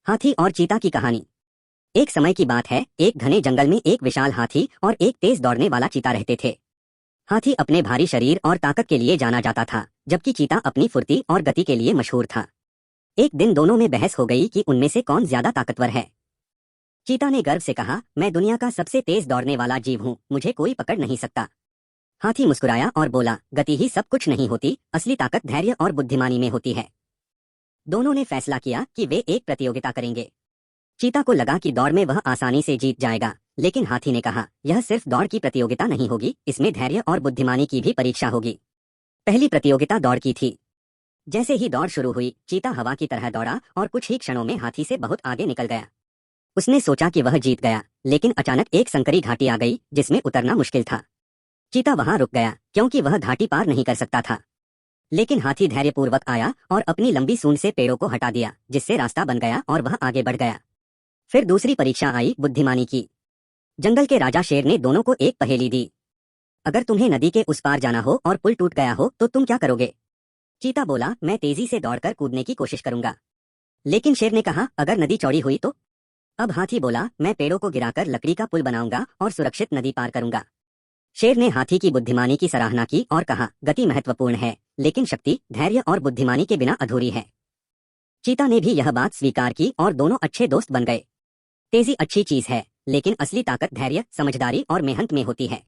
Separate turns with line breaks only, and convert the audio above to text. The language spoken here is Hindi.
हाथी और चीता की कहानी। एक समय की बात है, एक घने जंगल में एक विशाल हाथी और एक तेज दौड़ने वाला चीता रहते थे। हाथी अपने भारी शरीर और ताकत के लिए जाना जाता था, जबकि चीता अपनी फुर्ती और गति के लिए मशहूर था। एक दिन दोनों में बहस हो गई कि उनमें से कौन ज्यादा ताकतवर है। चीता ने गर्व से कहा, मैं दुनिया का सबसे तेज दौड़ने वाला जीव हूँ, मुझे कोई पकड़ नहीं सकता। हाथी मुस्कुराया और बोला, गति ही सब कुछ नहीं होती, असली ताकत धैर्य और बुद्धिमानी में होती है। दोनों ने फैसला किया कि वे एक प्रतियोगिता करेंगे। चीता को लगा कि दौड़ में वह आसानी से जीत जाएगा, लेकिन हाथी ने कहा, यह सिर्फ दौड़ की प्रतियोगिता नहीं होगी, इसमें धैर्य और बुद्धिमानी की भी परीक्षा होगी। पहली प्रतियोगिता दौड़ की थी। जैसे ही दौड़ शुरू हुई, चीता हवा की तरह दौड़ा और कुछ ही क्षणों में हाथी से बहुत आगे निकल गया। उसने सोचा कि वह जीत गया, लेकिन अचानक एक संकरी घाटी आ गई जिसमें उतरना मुश्किल था। चीता वहां रुक गया क्योंकि वह घाटी पार नहीं कर सकता था। लेकिन हाथी धैर्यपूर्वक आया और अपनी लंबी सूंड से पेड़ों को हटा दिया, जिससे रास्ता बन गया और वह आगे बढ़ गया। फिर दूसरी परीक्षा आई बुद्धिमानी की। जंगल के राजा शेर ने दोनों को एक पहेली दी। अगर तुम्हें नदी के उस पार जाना हो और पुल टूट गया हो तो तुम क्या करोगे? चीता बोला, मैं तेजी से दौड़कर कूदने की कोशिश करूंगा। लेकिन शेर ने कहा, अगर नदी चौड़ी हुई तो? अब हाथी बोला, मैं पेड़ों को गिराकर लकड़ी का पुल बनाऊंगा और सुरक्षित नदी पार करूंगा। शेर ने हाथी की बुद्धिमानी की सराहना की और कहा, गति महत्वपूर्ण है, लेकिन शक्ति, धैर्य और बुद्धिमानी के बिना अधूरी है। चीता ने भी यह बात स्वीकार की और दोनों अच्छे दोस्त बन गए। तेजी अच्छी चीज है, लेकिन असली ताकत धैर्य, समझदारी और मेहनत में होती है।